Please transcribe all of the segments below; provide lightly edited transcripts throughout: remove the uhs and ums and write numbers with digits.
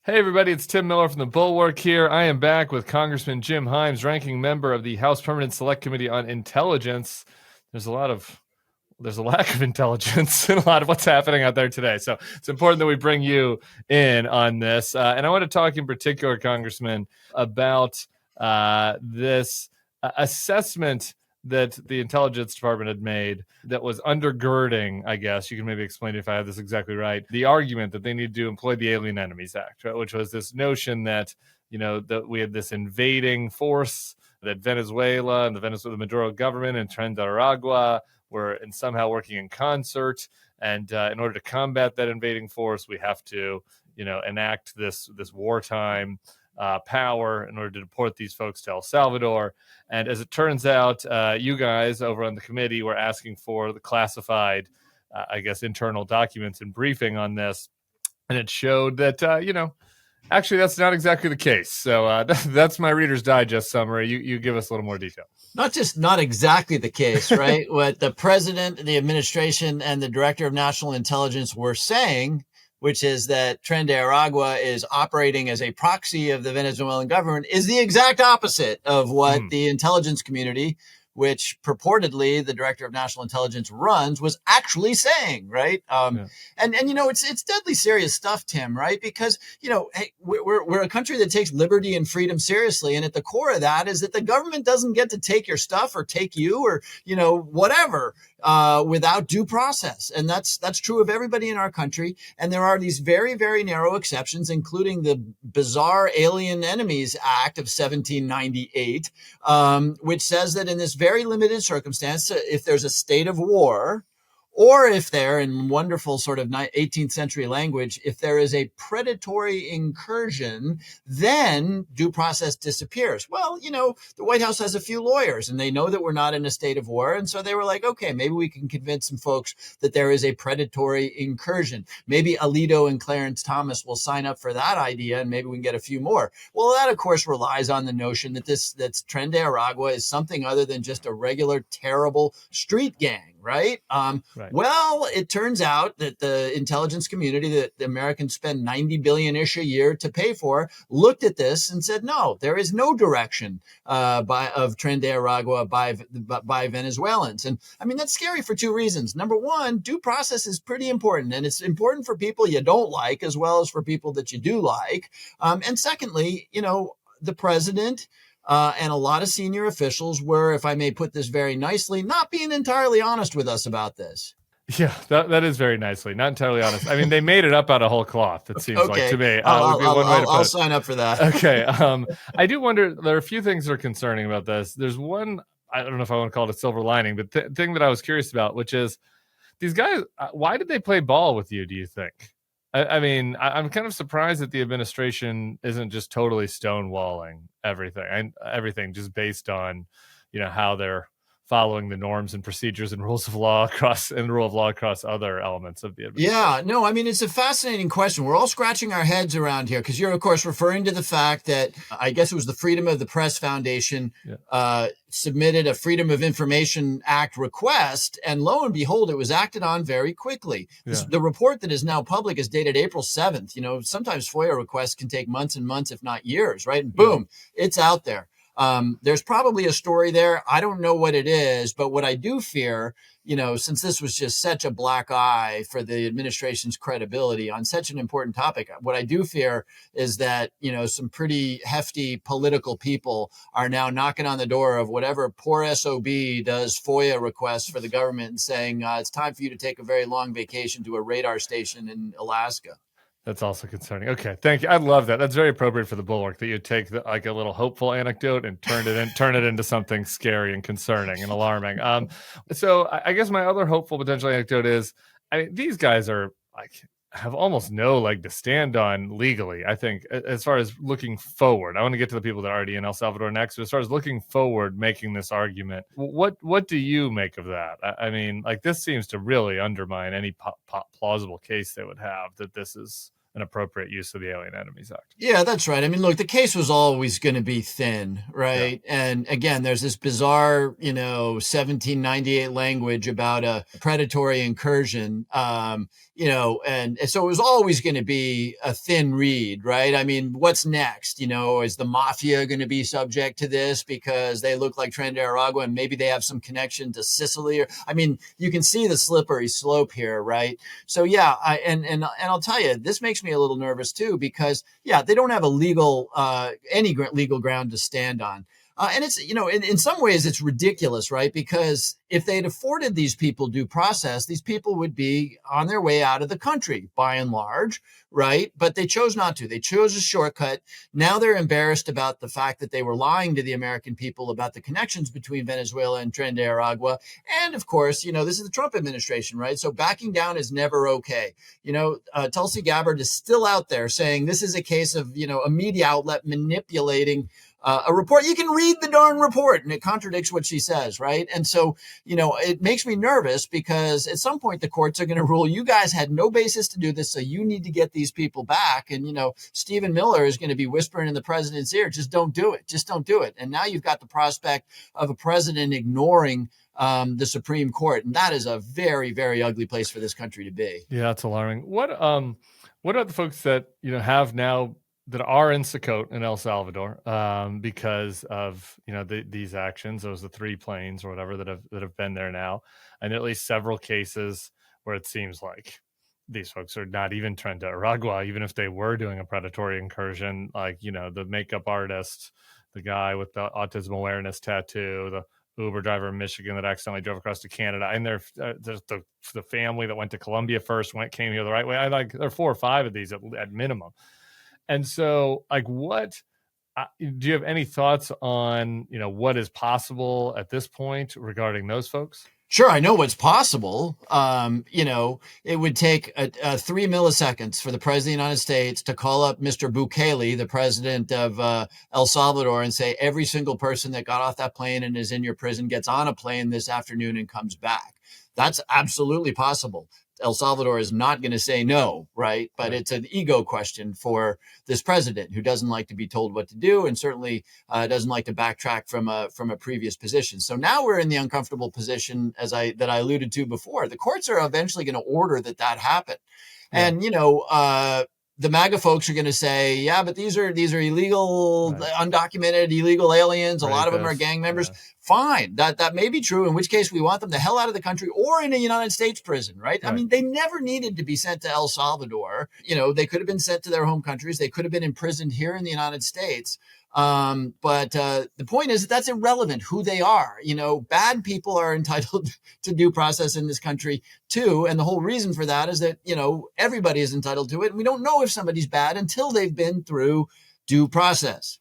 Hey everybody, it's Tim Miller from the Bulwark here. I am back with Congressman Jim Himes, ranking member of the House Permanent Select Committee on Intelligence. There's a lack of intelligence in a lot of what's happening out there today. So it's important that we bring you in on this. And I want to talk in particular, Congressman, about this assessment that the Intelligence Department had made that was undergirding, I guess, you can maybe explain if I have this exactly right, the argument that they need to employ the Alien Enemies Act, right, which was this notion that, that we had this invading force, that Venezuela and the Maduro government and Nicaragua were somehow working in concert. And in order to combat that invading force, we have to, enact this wartime power in order to deport these folks to El Salvador. And as it turns out, you guys over on the committee were asking for the classified, internal documents and briefing on this. And it showed that, actually, that's not exactly the case. So that's my Reader's Digest summary. You give us a little more detail. Not exactly the case, right? What the president, the administration, and the director of national intelligence were saying, which is that Nicaragua is operating as a proxy of the Venezuelan government, is the exact opposite of what the intelligence community, which purportedly the director of national intelligence runs, was actually saying, right? And it's deadly serious stuff, Tim, right? Because, hey, we're a country that takes liberty and freedom seriously. And at the core of that is that the government doesn't get to take your stuff or take you or, whatever, without due process. And that's true of everybody in our country. And there are these very, very narrow exceptions, including the bizarre Alien Enemies Act of 1798, which says that in this very limited circumstance, if there's a state of war, or if there, in wonderful sort of 18th century language, if there is a predatory incursion, then due process disappears. Well, the White House has a few lawyers and they know that we're not in a state of war. And so they were like, okay, maybe we can convince some folks that there is a predatory incursion. Maybe Alito and Clarence Thomas will sign up for that idea and maybe we can get a few more. Well, that, of course, relies on the notion that that's Nicaragua is something other than just a regular, terrible street gang. Right. Right. Well, it turns out that the intelligence community that the Americans spend $90 billion-ish a year to pay for looked at this and said, no, there is no direction of Nicaragua by Venezuelans. And I mean, that's scary for two reasons. Number one, due process is pretty important, and it's important for people you don't like as well as for people that you do like. And secondly, the president and a lot of senior officials were, if I may put this very nicely, not being entirely honest with us about this. Yeah, that is very nicely. Not entirely honest. I mean, they made it up out of whole cloth, it seems like to me. I'll sign up for that. Okay. I do wonder, there are a few things that are concerning about this. There's one, I don't know if I want to call it a silver lining, but the thing that I was curious about, which is these guys, why did they play ball with you, do you think? I mean, I'm kind of surprised that the administration isn't just totally stonewalling everything just based on, how they're following the norms and procedures and rules of law across other elements of the administration. Yeah, no, I mean, it's a fascinating question. We're all scratching our heads around here because you're, of course, referring to the fact that I guess it was the Freedom of the Press Foundation submitted a Freedom of Information Act request. And lo and behold, it was acted on very quickly. Yeah. The report that is now public is dated April 7th. Sometimes FOIA requests can take months and months, if not years, right? And boom, it's out there. There's probably a story there. I don't know what it is, but what I do fear, since this was just such a black eye for the administration's credibility on such an important topic, what I do fear is that, some pretty hefty political people are now knocking on the door of whatever poor SOB does FOIA requests for the government and saying, it's time for you to take a very long vacation to a radar station in Alaska. That's also concerning. Okay, thank you. I love that. That's very appropriate for the Bulwark, that you take a little hopeful anecdote and turn it into something scary and concerning and alarming. So I guess my other hopeful potential anecdote is, these guys are have almost no leg to stand on legally. I think as far as looking forward, I want to get to the people that are already in El Salvador next. But as far as looking forward, making this argument, what do you make of that? I mean, this seems to really undermine any plausible case they would have that this is an appropriate use of the Alien Enemies Act. Yeah, that's right. I mean, look, the case was always going to be thin, Yeah. right? And again, there's this bizarre, 1798 language about a predatory incursion, and so it was always going to be a thin read, right? I mean, what's next? Is the mafia going to be subject to this because they look like Tren de Aragua and maybe they have some connection to Sicily? I mean, you can see the slippery slope here, right? So yeah, and I'll tell you, this makes me a little nervous too because they don't have any legal ground to stand on. And it's, in some ways it's ridiculous, right? Because if they'd afforded these people due process, these people would be on their way out of the country by and large, right? But they chose not to. They chose a shortcut. Now they're embarrassed about the fact that they were lying to the American people about the connections between Venezuela and Tren de Aragua. And of course, this is the Trump administration, right? So backing down is never okay. Tulsi Gabbard is still out there saying this is a case of, a media outlet manipulating a report. You can read the darn report and it contradicts what she says, right? And so, it makes me nervous because at some point the courts are going to rule you guys had no basis to do this, so you need to get these people back. And, Stephen Miller is going to be whispering in the president's ear, just don't do it. Just don't do it. And now you've got the prospect of a president ignoring the Supreme Court. And that is a very, very ugly place for this country to be. Yeah, it's alarming. What about the folks that, have now that are in Socotra in El Salvador because of these actions? Those the 3 planes or whatever that have been there now, and at least several cases where it seems like these folks are not even Tren de Aragua, even if they were doing a predatory incursion, like the makeup artist, the guy with the autism awareness tattoo, the Uber driver in Michigan that accidentally drove across to Canada, and there's the family that went to Colombia first, came here the right way. There are 4 or 5 of these at minimum. And so, what do you have any thoughts on, what is possible at this point regarding those folks? Sure, I know what's possible. It would take 3 milliseconds for the president of the United States to call up Mr. Bukele, the president of El Salvador, and say every single person that got off that plane and is in your prison gets on a plane this afternoon and comes back. That's absolutely possible. El Salvador is not going to say no, right? But it's an ego question for this president who doesn't like to be told what to do and certainly doesn't like to backtrack from a previous position. So now we're in the uncomfortable position that I alluded to before. The courts are eventually going to order that happen. Yeah. And, the MAGA folks are going to say, yeah, but these are illegal, undocumented, illegal aliens. A lot of them are gang members. Yeah. Fine. That may be true, in which case we want them the hell out of the country or in a United States prison, right? I mean, they never needed to be sent to El Salvador. They could have been sent to their home countries. They could have been imprisoned here in the United States. But the point is that's irrelevant who they are. Bad people are entitled to due process in this country too. And the whole reason for that is that, everybody is entitled to it. And we don't know if somebody's bad until they've been through due process.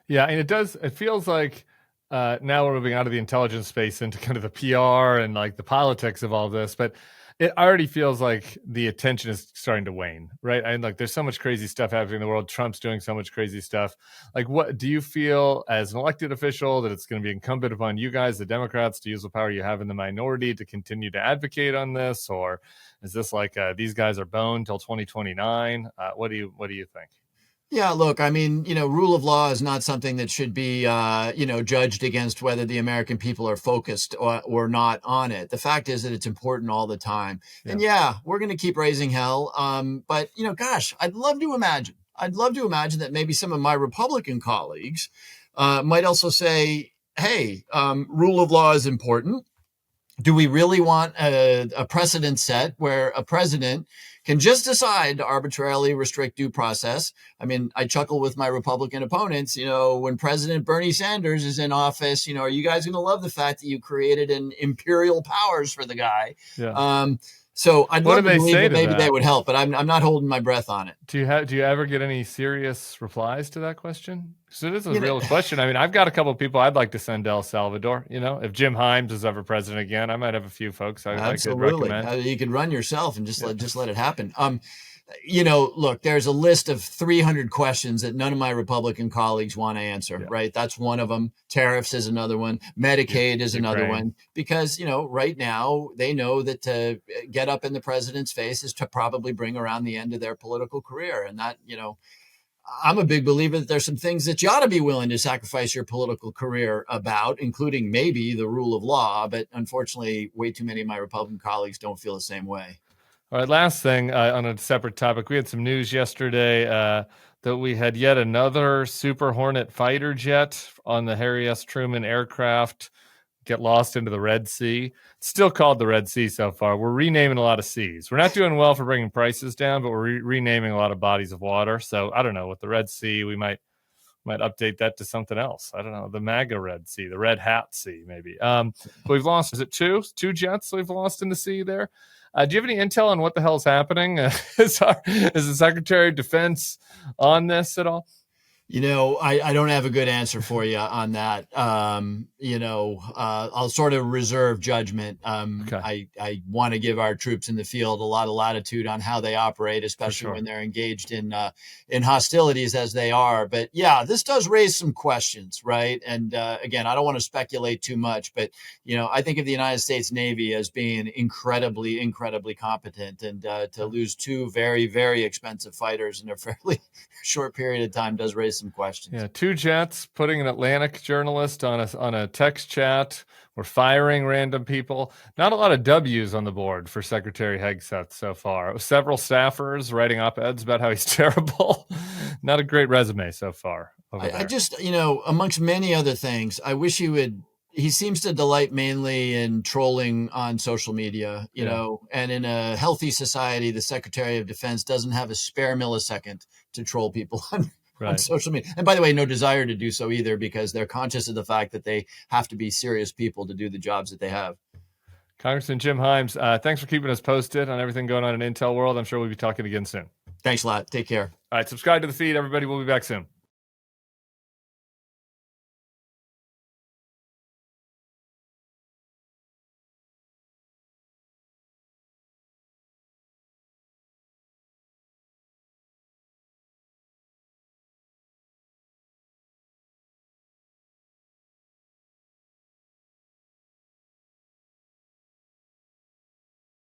Yeah. And it feels like now we're moving out of the intelligence space into kind of the PR and like the politics of all this, but it already feels like the attention is starting to wane, right? And there's so much crazy stuff happening in the world. Trump's doing so much crazy stuff. What do you feel as an elected official that it's going to be incumbent upon you guys, the Democrats, to use the power you have in the minority to continue to advocate on this? Or is this these guys are boned till 2029? What do you think? Yeah, look, I mean, rule of law is not something that should be, judged against whether the American people are focused or not on it. The fact is that it's important all the time. Yeah. And we're going to keep raising hell. But, gosh, I'd love to imagine that maybe some of my Republican colleagues might also say, hey, rule of law is important. Do we really want a precedent set where a president can just decide to arbitrarily restrict due process? I mean, I chuckle with my Republican opponents, when President Bernie Sanders is in office, are you guys going to love the fact that you created an imperial powers for the guy? Yeah. So I'd love to believe that maybe they would help, but I'm not holding my breath on it. Do you ever get any serious replies to that question? So it is a real question. I mean, I've got a couple of people I'd like to send to El Salvador. If Jim Himes is ever president again, I might have a few folks I could recommend. You could run yourself and just let it happen. Look, there's a list of 300 questions that none of my Republican colleagues want to answer, right? That's one of them. Tariffs is another one. Medicaid is another one, because, right now they know that to get up in the president's face is to probably bring around the end of their political career. And that, I'm a big believer that there's some things that you ought to be willing to sacrifice your political career about, including maybe the rule of law. But unfortunately, way too many of my Republican colleagues don't feel the same way. All right, last thing on a separate topic. We had some news yesterday that we had yet another Super Hornet fighter jet on the Harry S. Truman aircraft get lost into the Red Sea. It's still called the Red Sea so far. We're renaming a lot of seas. We're not doing well for bringing prices down, but we're renaming a lot of bodies of water. So I don't know, with the Red Sea, we might update that to something else. I don't know, the MAGA Red Sea, the Red Hat Sea, maybe. We've lost, is it two jets we've lost in the sea there? Do you have any intel on what the hell is happening? Is the Secretary of Defense on this at all? I don't have a good answer for you on that. I'll sort of reserve judgment. Okay. I want to give our troops in the field a lot of latitude on how they operate, especially when they're engaged in hostilities as they are. But yeah, this does raise some questions, right? And again, I don't want to speculate too much, but I think of the United States Navy as being incredibly, incredibly competent, and to lose two very, very expensive fighters in a fairly short period of time does raise some questions. Yeah, two jets, putting an Atlantic journalist on a text chat. We're firing random people. Not a lot of W's on the board for Secretary Hegseth so far. Several staffers writing op-eds about how he's terrible. Not a great resume so far. I just, amongst many other things, I wish he would. He seems to delight mainly in trolling on social media, and in a healthy society, the Secretary of Defense doesn't have a spare millisecond to troll people on social media. And by the way, no desire to do so either, because they're conscious of the fact that they have to be serious people to do the jobs that they have. Congressman Jim Himes, thanks for keeping us posted on everything going on in Intel world. I'm sure we'll be talking again soon. Thanks a lot. Take care. All right, subscribe to the feed, everybody. We'll be back soon.